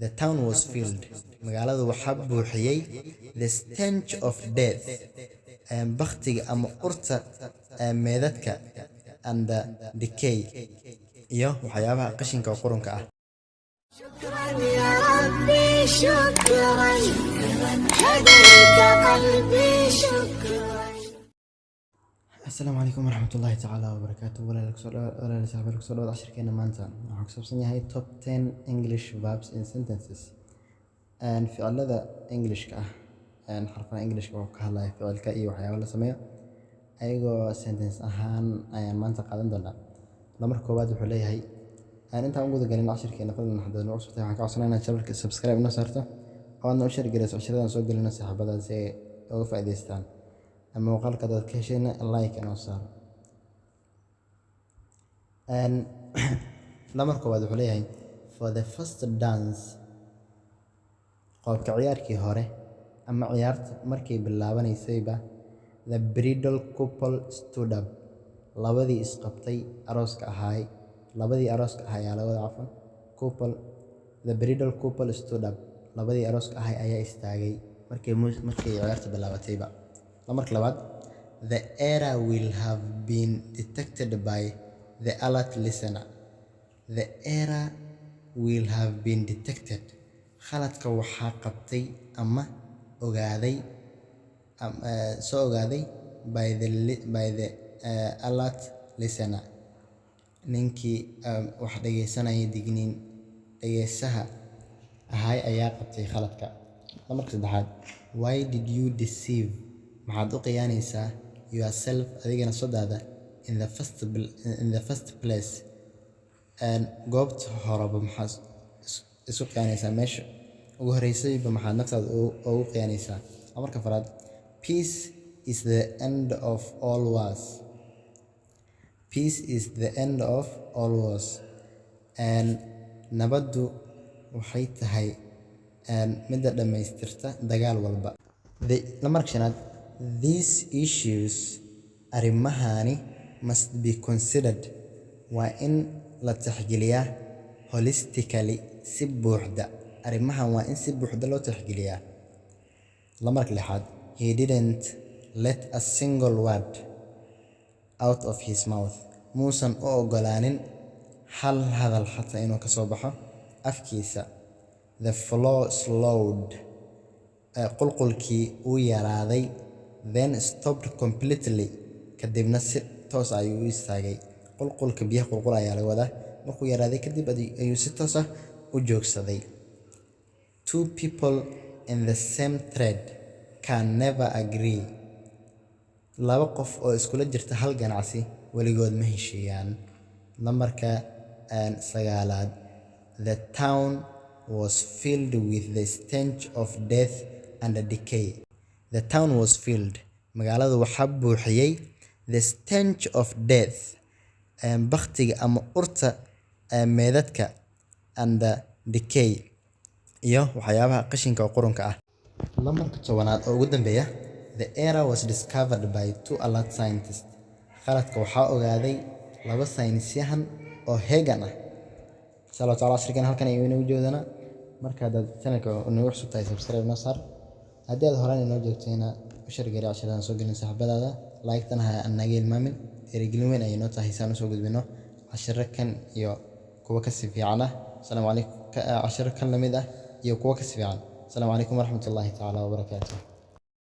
The town was filled. magaaladu waxaa buuxiyey the stench of death. Bakhtiga ama urta meedadka and the decay iyo waxyaabaha qashinka oo qurunka ah. شكرا يا ربي شكرا هديت قلبي شكرا. السلام عليكم ورحمة الله تعالى وبركاته. ولا لسه لك 10 كنا مانتا حكسبسني هاي top 10 English verbs in sentences في على English كه حرفنا English كهلا في على كأي وحياة ولا سمية أيجو sentence أهان مانتا قادم دولا لمر كوباد وحلي هاي أنت موجود قالين 10 كنا قلنا نحضر نوصل تاعها كعصنا أنا شبك سبسكرايب إنه صارته أو أنا أشترك جلس أشتري أنا سوق لنا سحب هذا زي أو فائدة أما وقال كذا كيشين لايك أنا صار and لمر كوباد وحلي هاي for the first dance قال كعيار كي هره أما عيارت مركي باللعبة يسيبه the bridal couple stood up لبدي إسقطي أروسك هاي لبدي أروسك هاي على وضع عفوا couple the bridal couple stood up لبدي أروسك هاي أي استاجي مركي عيارت باللعبة تيبه لمرك لبعض the error will have been detected by the alert listener. The error will have been detected. خلطك waxaa qabtay ama ogaaday soo ogaaday by the alert listener. ninkii wax dhageysanayay digniin dhageysaha ahay ayaa qabtay khaladka. marka saddexaad why did you deceive maxaad u qiyaanaysaa yourself adigana sodada in the first place goobta horeba maxaad isu qiyaanaysaa meesha ugu horeysayba maxaad naftaada ugu qiyaanaysaa. marka afraad peace is the end of all wars. Peace is the end of all wars. nabaddu waxay tahay midda dhamaystirta dagaal walba. marka shanaad these issues arrimahani must be considered waa in la tixgeliyaa holistically si buuxda. arrimahan waa in si buuxda loo tixgeliyaa. marka lixaad he didn't let a single word out of his mouth. muusan u ogolaanin hal hadal xataa inuu ka soo baxo afkiisa. the flow slowed qulqulkii uu yaraaday then stopped completely kadibna si toos ayuu u istaagay. qulqulka biyaha qulqul ayaa la wadaa markuu yaraaday kadib ayuu si toos ah u joogsaday. two people in the same thread can never agree. laba qof oo iskula jirta hal ganacsi weligood ma heshiiyaan. marka sagaalaad the town was filled with the stench of death and decay. The town was filled. magaaladu waxaa buuxiyey the stench of death. bakhtiga ama urta meedadka and the decay iyo waxyaabaha qashinka oo qurunka ah. marka tobanaad oo ugu dambeeya the error was discovered by two alert scientists. khaladka waxaa ogaaday laba saynisyahan oo heegan ah. insha Allah taala shirkan halkan ayuu inoo joogana. marka dad channelka inoo cusubtahay subscribe noo saar. haddii aad horaan inoo joogtayna u share gari casharada soo gelin saaxiibadaada like tan ha anaga ilmaamin dhiirigelin weyn ayay noo tahay saan soo gudbino casharo kan iyo kuwa ka si fiican ah. assalaamu calaykum casharo kan lamid ah iyo kuwa ka si fiican. assalaamu calaykum waraxmatullaahi taala wabarakaatuh.